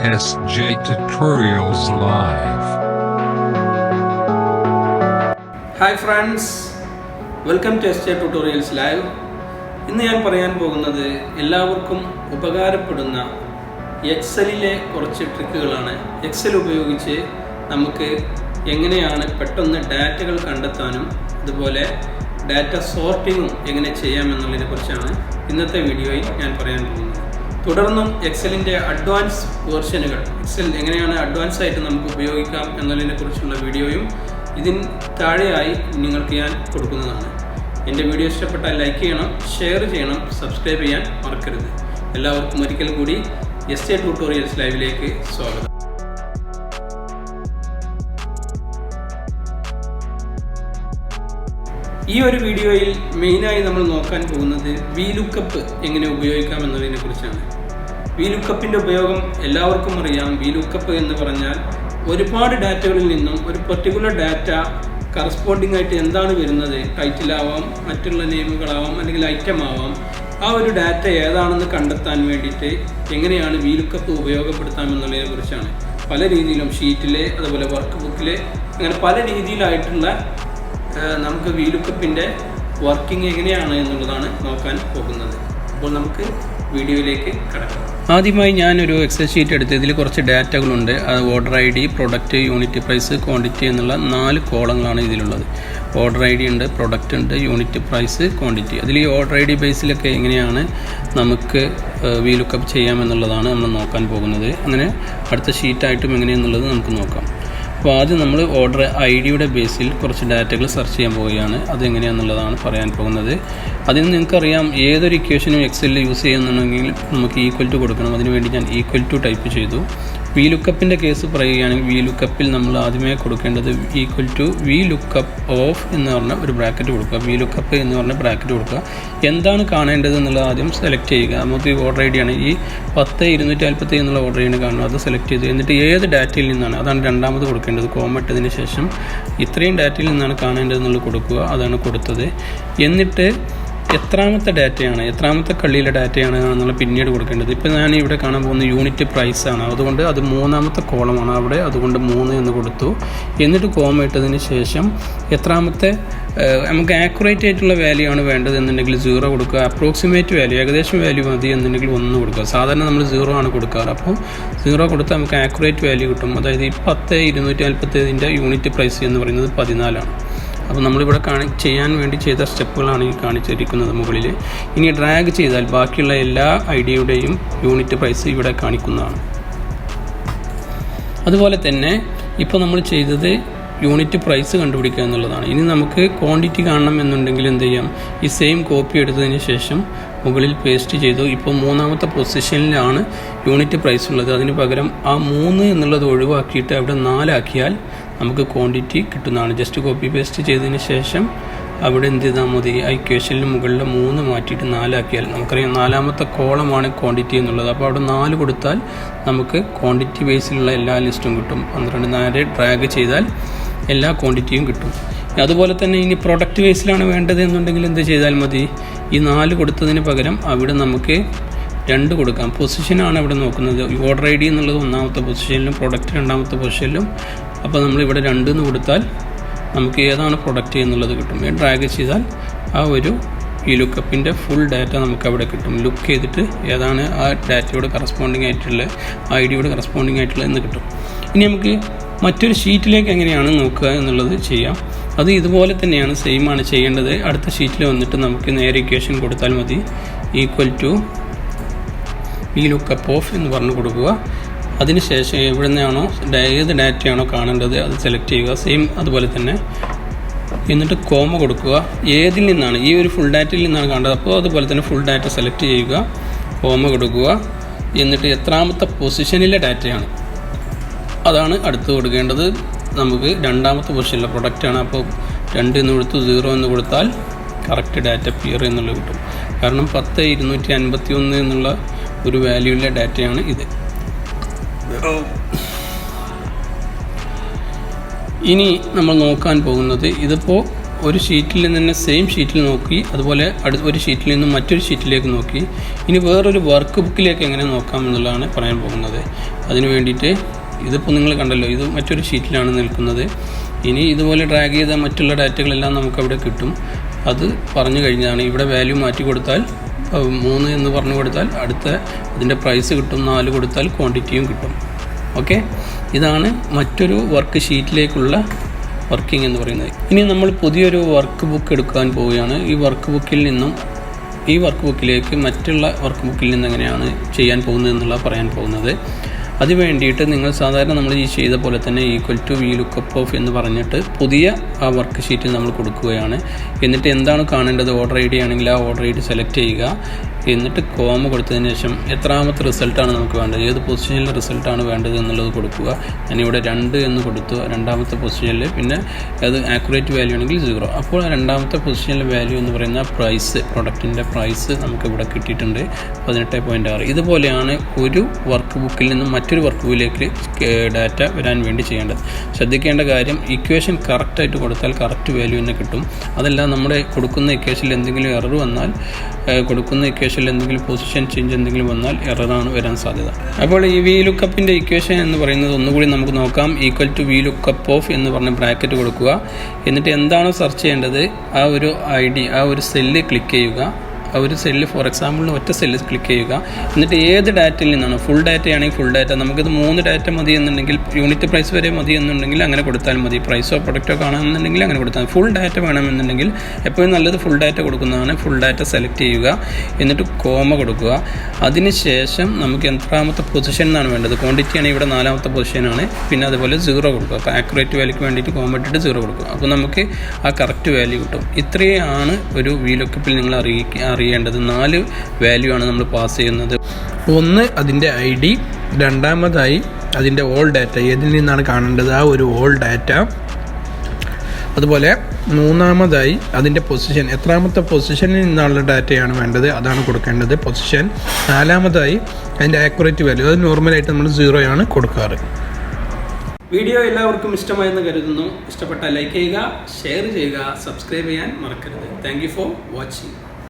SJTutorialsLive. Hi friends, welcome to SJTutorialsLive. ഇന്ന് ഞാൻ പറയാൻ പോകുന്നത് എല്ലാവർക്കും ഉപകാരപ്പെടുന്ന എക്സലിലെ കുറച്ച് ട്രിക്കുകളാണ്. എക്സൽ ഉപയോഗിച്ച് നമുക്ക് എങ്ങനെയാണ് പെട്ടെന്ന് ഡാറ്റകൾ കണ്ടെത്താനും അതുപോലെ ഡാറ്റ സോർട്ടിങ്ങും എങ്ങനെ ചെയ്യാമെന്നുള്ളതിനെ കുറിച്ചാണ് ഇന്നത്തെ വീഡിയോയിൽ ഞാൻ പറയാൻ പോകുന്നത്. തുടർന്നും എക്സലിൻ്റെ അഡ്വാൻസ് വേർഷനുകൾ, എക്സൽ എങ്ങനെയാണ് അഡ്വാൻസ് ആയിട്ട് നമുക്ക് ഉപയോഗിക്കാം എന്നതിനെ കുറിച്ചുള്ള വീഡിയോയും ഇതിന് താഴെയായി നിങ്ങൾക്ക് ഞാൻ കൊടുക്കുന്നതാണ്. എൻ്റെ വീഡിയോ ഇഷ്ടപ്പെട്ടാൽ ലൈക്ക് ചെയ്യണം, ഷെയർ ചെയ്യണം, സബ്സ്ക്രൈബ് ചെയ്യാൻ മറക്കരുത്. എല്ലാവർക്കും ഒരിക്കൽ കൂടി SJTutorials ലൈവിലേക്ക് സ്വാഗതം. ഈ ഒരു വീഡിയോയിൽ മെയിനായി നമ്മൾ നോക്കാൻ പോകുന്നത് VLOOKUP എങ്ങനെ ഉപയോഗിക്കാം എന്നതിനെ കുറിച്ചാണ്. VLOOKUPൻ്റെ ഉപയോഗം എല്ലാവർക്കും അറിയാം. VLOOKUP എന്ന് പറഞ്ഞാൽ ഒരുപാട് ഡാറ്റകളിൽ നിന്നും ഒരു പെർട്ടിക്കുലർ ഡാറ്റ കറസ്പോണ്ടിങ് ആയിട്ട് എന്താണ് വരുന്നത്, ടൈറ്റിലാവാം, മറ്റുള്ള നെയിമുകളാവാം, അല്ലെങ്കിൽ ഐറ്റം ആവാം, ആ ഒരു ഡാറ്റ ഏതാണെന്ന് കണ്ടെത്താൻ വേണ്ടിയിട്ട് എങ്ങനെയാണ് VLOOKUP ഉപയോഗപ്പെടുത്താമെന്നുള്ളതിനെ കുറിച്ചാണ്. പല രീതിയിലും ഷീറ്റിലെ അതുപോലെ വർക്ക് ബുക്കിലെ അങ്ങനെ പല രീതിയിലായിട്ടുള്ള നമുക്ക് VLOOKUPൻ്റെ വർക്കിംഗ് എങ്ങനെയാണ് എന്നുള്ളതാണ് നോക്കാൻ പോകുന്നത്. അപ്പോൾ നമുക്ക് വീഡിയോയിലേക്ക് കടക്കാം. ആദ്യമായി ഞാനൊരു എക്സൽ ഷീറ്റ് എടുത്ത് ഇതിൽ കുറച്ച് ഡാറ്റകളുണ്ട്. അത് order ID, product, unit price, quantity എന്നുള്ള 4 കോളങ്ങളാണ് ഇതിലുള്ളത്. ഓർഡർ ID ഉണ്ട്, പ്രൊഡക്റ്റ് ഉണ്ട്, യൂണിറ്റ് പ്രൈസ്, ക്വാണ്ടിറ്റി. അതിൽ ഈ ഓർഡർ ID ബേസിലൊക്കെ എങ്ങനെയാണ് നമുക്ക് VLOOKUP ചെയ്യാമെന്നുള്ളതാണ് നമ്മൾ നോക്കാൻ പോകുന്നത്. അങ്ങനെ അടുത്ത ഷീറ്റായിട്ടും എങ്ങനെയെന്നുള്ളത് നമുക്ക് നോക്കാം. അപ്പോൾ ആദ്യം നമ്മൾ ഓർഡർ ID ബേസിൽ കുറച്ച് ഡാറ്റകൾ സെർച്ച് ചെയ്യാൻ പോവുകയാണ്. അതെങ്ങനെയാണെന്നുള്ളതാണ് പറയാൻ പോകുന്നത്. അതിന് നിങ്ങൾക്കറിയാം, ഏതൊരു ഇക്വേഷനും എക്സലിൽ യൂസ് ചെയ്യുന്നുണ്ടെങ്കിൽ നമുക്ക് ഈക്വൽ ടു കൊടുക്കണം. അതിനുവേണ്ടി ഞാൻ ഈക്വൽ ടു ടൈപ്പ് ചെയ്തു. VLOOKUPൻ്റെ കേസ് പറയുകയാണെങ്കിൽ VLOOKUPൽ നമ്മൾ ആദ്യമേ കൊടുക്കേണ്ടത് ഈക്വൽ ടു VLOOKUP ഓഫ് എന്ന് പറഞ്ഞ ഒരു ബ്രാക്കറ്റ് കൊടുക്കുക. VLOOKUP എന്ന് പറഞ്ഞ ബ്രാക്കറ്റ് കൊടുക്കുക. എന്താണ് കാണേണ്ടത് എന്നുള്ളത് ആദ്യം സെലക്ട് ചെയ്യുക. നമുക്ക് ഓർഡർ ID ആണ്, ഈ 10,247 എന്നുള്ള ഓർഡർ ID കാണുന്നത്, അത് സെലക്ട് ചെയ്ത് എന്നിട്ട് ഏത് ഡാറ്റയിൽ നിന്നാണ്, അതാണ് രണ്ടാമത് കൊടുക്കേണ്ടത്. കോമ ഇട്ടതിന് ശേഷം ഇത്രയും ഡാറ്റയിൽ നിന്നാണ് കാണേണ്ടതെന്നുള്ളത് കൊടുക്കുക. അതാണ് കൊടുത്തത്. എന്നിട്ട് എത്രാമത്തെ ഡാറ്റയാണ്, എത്രാമത്തെ കള്ളിയിലെ ഡാറ്റയാണ് എന്നുള്ള പിന്നീട് കൊടുക്കേണ്ടത്. ഇപ്പോൾ ഞാൻ ഇവിടെ കാണാൻ പോകുന്ന യൂണിറ്റ് പ്രൈസാണ്, അതുകൊണ്ട് അത് 3ാമത്തെ കോളമാണ് അവിടെ, അതുകൊണ്ട് 3 എന്ന് കൊടുത്തു. എന്നിട്ട് കോമ ഇട്ടതിന് ശേഷം എത്രാമത്തെ, നമുക്ക് ആക്യുറേറ്റ് ആയിട്ടുള്ള വാല്യൂ ആണ് വേണ്ടത് എന്നുണ്ടെങ്കിൽ 0 കൊടുക്കുക. അപ്രോക്സിമേറ്റ് വാല്യൂ, ഏകദേശം വാല്യൂ മതി എന്നുണ്ടെങ്കിൽ 1 കൊടുക്കുക. സാധാരണ നമ്മൾ 0 ആണ് കൊടുക്കാറ്. അപ്പോൾ 0 കൊടുത്താൽ നമുക്ക് ആക്യുറേറ്റ് വാല്യൂ കിട്ടും. അതായത് ഈ 10,247ൻ്റെ യൂണിറ്റ് പ്രൈസ് എന്ന് പറയുന്നത് 14 ആണ്. അപ്പോൾ നമ്മളിവിടെ ചെയ്യാൻ വേണ്ടി ചെയ്ത സ്റ്റെപ്പുകളാണ് ഈ കാണിച്ചിരിക്കുന്നത് മുകളിൽ. ഇനി ഡ്രാഗ് ചെയ്താൽ ബാക്കിയുള്ള എല്ലാ ഐഡിയയുടെയും യൂണിറ്റ് പ്രൈസ് ഇവിടെ കാണിക്കുന്നതാണ്. അതുപോലെ തന്നെ ഇപ്പോൾ നമ്മൾ ചെയ്തത് യൂണിറ്റ് പ്രൈസ് കണ്ടുപിടിക്കുക എന്നുള്ളതാണ്. ഇനി നമുക്ക് ക്വാണ്ടിറ്റി കാണണം എന്നുണ്ടെങ്കിൽ എന്ത് ചെയ്യാം, ഈ സെയിം കോപ്പി എടുത്തതിന് ശേഷം മുകളിൽ പേസ്റ്റ് ചെയ്തു. ഇപ്പോൾ 3ാമത്തെ പൊസിഷനിലാണ് യൂണിറ്റ് പ്രൈസ് ഉള്ളത്. അതിന് പകരം ആ 3 എന്നുള്ളത് ഒഴിവാക്കിയിട്ട് അവിടെ 4 ആക്കിയാൽ നമുക്ക് ക്വാണ്ടിറ്റി കിട്ടുന്നതാണ്. ജസ്റ്റ് കോപ്പി പേസ്റ്റ് ചെയ്തതിന് ശേഷം അവിടെ എന്ത് ചെയ്താൽ മതി, ആ ഇക്വേഷനിൽ മുകളിലെ 3 മാറ്റിയിട്ട് 4 ആക്കിയാൽ നമുക്കറിയാം 4ാമത്തെ കോളമാണ് ക്വാണ്ടിറ്റി എന്നുള്ളത്. അപ്പോൾ അവിടെ 4 കൊടുത്താൽ നമുക്ക് ക്വാണ്ടിറ്റി ബേസിലുള്ള എല്ലാ ലിസ്റ്റും കിട്ടും. 12 ഡ്രാഗ് ചെയ്താൽ എല്ലാ ക്വാണ്ടിറ്റിയും കിട്ടും. അതുപോലെ തന്നെ ഇനി പ്രൊഡക്റ്റ് ബേസിലാണ് വേണ്ടത് എന്നുണ്ടെങ്കിൽ എന്ത് ചെയ്താൽ മതി, ഈ 4 കൊടുത്തതിന് പകരം അവിടെ നമുക്ക് 2 കൊടുക്കാം. പൊസിഷനാണ് ഇവിടെ നോക്കുന്നത്. ഓർഡർ ID എന്നുള്ളത് 1ാമത്തെ പൊസിഷനിലും പ്രൊഡക്റ്റ് 2ാമത്തെ പൊസിഷനിലും. അപ്പോൾ നമ്മളിവിടെ 2 എന്ന് കൊടുത്താൽ നമുക്ക് ഏതാണ് പ്രൊഡക്റ്റ് എന്നുള്ളത് കിട്ടും. ഡ്രാഗ് ചെയ്താൽ ആ ഒരു VLOOKUPൻ്റെ ഫുൾ ഡാറ്റ നമുക്ക് അവിടെ കിട്ടും. ലുക്ക് ചെയ്തിട്ട് ഏതാണ് ആ ഡാറ്റയോട് കറസ്പോണ്ടിങ് ആയിട്ടുള്ള, ഐഡിയോട് കറസ്പോണ്ടിങ് ആയിട്ടുള്ള എന്ന് കിട്ടും. ഇനി നമുക്ക് മറ്റൊരു ഷീറ്റിലേക്ക് എങ്ങനെയാണ് നോക്കുക എന്നുള്ളത് ചെയ്യാം. അത് ഇതുപോലെ തന്നെയാണ്, സെയിം ആണ് ചെയ്യേണ്ടത്. അടുത്ത ഷീറ്റിൽ വന്നിട്ട് നമുക്ക് നേരെ ഇക്വേഷൻ കൊടുത്താൽ മതി. ഈക്വൽ ടു VLOOKUP ഓഫ് എന്ന് പറഞ്ഞു കൊടുക്കുക. അതിനുശേഷം എവിടെ നിന്നാണോ ഏത് ഡാറ്റയാണോ കാണേണ്ടത് അത് സെലക്ട് ചെയ്യുക. സെയിം അതുപോലെ തന്നെ. എന്നിട്ട് കോമ കൊടുക്കുക. ഏതിൽ നിന്നാണ്, ഈ ഒരു ഫുൾ ഡാറ്റയിൽ നിന്നാണ് കാണേണ്ടത്, അപ്പോൾ അതുപോലെ തന്നെ ഫുൾ ഡാറ്റ സെലക്ട് ചെയ്യുക, കോമ കൊടുക്കുക. എന്നിട്ട് എത്രാമത്തെ പൊസിഷനിലെ ഡാറ്റയാണ് അതാണ് അടുത്ത് കൊടുക്കേണ്ടത്. നമുക്ക് 2ാമത്തെ പൊസിഷനിലെ പ്രൊഡക്റ്റാണ്. അപ്പോൾ 2 എന്ന് കൊടുത്തു 0 എന്ന് കൊടുത്താൽ കറക്റ്റ് ഡാറ്റ പിയർ എന്നുള്ളത് കിട്ടും. കാരണം 10,251 എന്നുള്ള ഒരു വാല്യൂവിലെ ഡാറ്റയാണ് ഇത്. ഇനി നമ്മൾ നോക്കാൻ പോകുന്നത്, ഇതിപ്പോൾ ഒരു ഷീറ്റിൽ നിന്ന് തന്നെ സെയിം ഷീറ്റിൽ നോക്കി, അതുപോലെ ഒരു ഷീറ്റിൽ നിന്നും മറ്റൊരു ഷീറ്റിലേക്ക് നോക്കി. ഇനി വേറൊരു വർക്ക് ബുക്കിലേക്ക് എങ്ങനെ നോക്കാം എന്നുള്ളതാണ് പറയാൻ പോകുന്നത്. അതിന് വേണ്ടിയിട്ട് ഇതിപ്പോൾ നിങ്ങൾ കണ്ടല്ലോ, ഇത് മറ്റൊരു ഷീറ്റിലാണ് നിൽക്കുന്നത്. ഇനി ഇതുപോലെ ഡ്രാഗ് ചെയ്ത മറ്റുള്ള ഡാറ്റകളെല്ലാം നമുക്കവിടെ കിട്ടും. അത് പറഞ്ഞു കഴിഞ്ഞാണ്. ഇവിടെ വാല്യൂ മാറ്റി കൊടുത്താൽ 3 എന്ന് പറഞ്ഞു കൊടുത്താൽ അടുത്ത അതിൻ്റെ പ്രൈസ് കിട്ടും, 4 കൊടുത്താൽ ക്വാണ്ടിറ്റിയും കിട്ടും. ഓക്കെ, ഇതാണ് മറ്റൊരു വർക്ക് ഷീറ്റിലേക്കുള്ള വർക്കിംഗ് എന്ന് പറയുന്നത്. ഇനി നമ്മൾ പുതിയൊരു വർക്ക് ബുക്ക് എടുക്കാൻ പോവുകയാണ്. ഈ വർക്ക് ബുക്കിലേക്ക് മറ്റുള്ള വർക്ക് ബുക്കിൽ നിന്ന് എങ്ങനെയാണ് ചെയ്യാൻ പോകുന്നത് എന്നുള്ള പറയാൻ പോകുന്നത്. അത് വേണ്ടിയിട്ട് നിങ്ങൾ സാധാരണ നമ്മൾ ഈ ചെയ്ത പോലെ തന്നെ = VLOOKUP ഓഫ് എന്ന് പറഞ്ഞിട്ട് പുതിയ ആ വർക്ക് ഷീറ്റിൽ നമ്മൾ കൊടുക്കുകയാണ്. എന്നിട്ട് എന്താണ് കാണേണ്ടത്, ഓർഡർ ഐ ഡി ആണെങ്കിൽ ആ ഓർഡർ ഐ ഡി സെലക്ട് ചെയ്യുക. എന്നിട്ട് കോമ കൊടുത്തതിന് ശേഷം എത്രാമത്തെ റിസൾട്ടാണ് നമുക്ക് വേണ്ടത്, ഏത് പൊസിഷനിലെ റിസൾട്ടാണ് വേണ്ടത് എന്നുള്ളത് കൊടുക്കുക. ഞാനിവിടെ 2 എന്ന് കൊടുത്തു, രണ്ടാമത്തെ പൊസിഷനിൽ. പിന്നെ അത് ആക്യുറേറ്റ് വാല്യൂ ആണെങ്കിൽ 0. അപ്പോൾ രണ്ടാമത്തെ പൊസിഷനിലെ വാല്യൂ എന്ന് പറയുന്ന പ്രൈസ്, പ്രൊഡക്റ്റിൻ്റെ പ്രൈസ് നമുക്കിവിടെ കിട്ടിയിട്ടുണ്ട് 18.6. ഇതുപോലെയാണ് ഒരു വർക്ക് ബുക്കിൽ നിന്നും മറ്റൊരു വർക്ക് ബുക്കിലേക്ക് ഡാറ്റ വരാൻ വേണ്ടി ചെയ്യേണ്ടത്. ശ്രദ്ധിക്കേണ്ട കാര്യം, ഇക്വേഷൻ കറക്റ്റായിട്ട് കൊടുത്താൽ കറക്റ്റ് വാല്യൂ തന്നെ കിട്ടും. അതല്ല നമ്മുടെ കൊടുക്കുന്ന ഇക്വേഷനിൽ എന്തെങ്കിലും എറർ വന്നാൽ, കൊടുക്കുന്ന ഇക്വേഷനിൽ എന്തെങ്കിലും പൊസിഷൻ ചേഞ്ച് എന്തെങ്കിലും വന്നാൽ എററാണ് വരാൻ സാധ്യത. അപ്പോൾ ഈ VLOOKUPൻ്റെ ഇക്വേഷൻ എന്ന് പറയുന്നത് ഒന്നുകൂടി നമുക്ക് നോക്കാം. = VLOOKUP ഓഫ് എന്ന് പറഞ്ഞ് ബ്രാക്കറ്റ് കൊടുക്കുക. എന്നിട്ട് എന്താണോ സെർച്ച് ചെയ്യേണ്ടത് ആ ഒരു ID, ആ ഒരു സെല്ല് ക്ലിക്ക് ചെയ്യുക. ആ ഒരു സെല്ല്, ഫോർ എക്സാമ്പിളിന് ഒറ്റ സെല്ല് ക്ലിക്ക് ചെയ്യുക. എന്നിട്ട് ഏത് ഡാറ്റയിൽ നിന്നാണ്, ഫുൾ ഡാറ്റ ആണെങ്കിൽ ഫുൾ ഡാറ്റ, നമുക്കിത് 3 ഡാറ്റ മതി എന്നുണ്ടെങ്കിൽ, യൂണിറ്റ് പ്രൈസ് വരെ മതി എന്നുണ്ടെങ്കിൽ അങ്ങനെ കൊടുത്താൽ മതി. പ്രൈസോ പ്രൊഡക്റ്റോ കാണാമെന്നുണ്ടെങ്കിൽ അങ്ങനെ കൊടുത്താൽ. ഫുൾ ഡാറ്റ വേണമെന്നുണ്ടെങ്കിൽ എപ്പോഴും നല്ലത് ഫുൾ ഡാറ്റ കൊടുക്കുന്നതാണ്. ഫുൾ ഡാറ്റ സെലക്ട് ചെയ്യുക. എന്നിട്ട് കോമ കൊടുക്കുക. അതിനുശേഷം നമുക്ക് എത്രാമത്തെ പൊസിഷൻ എന്നാണ് വേണ്ടത്, ക്വാണ്ടിറ്റി ആണെങ്കിൽ ഇവിടെ 4ാമത്തെ പൊസിഷനാണ്. പിന്നെ അതുപോലെ 0 കൊടുക്കുക. അപ്പോൾ ആക്യുറേറ്റ് വാല്യൂക്ക് വേണ്ടിയിട്ട് കോമ ഇട്ടിട്ട് 0 കൊടുക്കുക. അപ്പോൾ നമുക്ക് ആ കറക്റ്റ് വാല്യൂ കിട്ടും. ഇത്രയാണ് ഒരു VLOOKUPൽ നിങ്ങൾ അറിയേണ്ടത്. 4 വാല്യൂ ആണ് നമ്മൾ പാസ് ചെയ്യുന്നത്. ഒന്ന് അതിൻ്റെ ID, രണ്ടാമതായി അതിൻ്റെ ഓൾ ഡാറ്റ, ഏതിൽ നിന്നാണ് കാണേണ്ടത് ആ ഒരു ഓൾ ഡാറ്റ. അതുപോലെ മൂന്നാമതായി അതിൻ്റെ പൊസിഷൻ, എത്രാമത്തെ പൊസിഷനിൽ നിന്നുള്ള ഡാറ്റയാണ് വേണ്ടത് അതാണ് കൊടുക്കേണ്ടത്, പൊസിഷൻ. നാലാമതായി അതിൻ്റെ ആക്യുറേറ്റ് വാല്യൂ, അത് നോർമലായിട്ട് നമ്മൾ 0 ആണ് കൊടുക്കാറ്. വീഡിയോ എല്ലാവർക്കും ഇഷ്ടമായെന്ന് കരുതുന്നു. ഇഷ്ടപ്പെട്ടാൽ ലൈക്ക് ചെയ്യുക, ഷെയർ ചെയ്യുക, സബ്സ്ക്രൈബ് ചെയ്യാൻ മറക്കരുത്. Thank you for watching.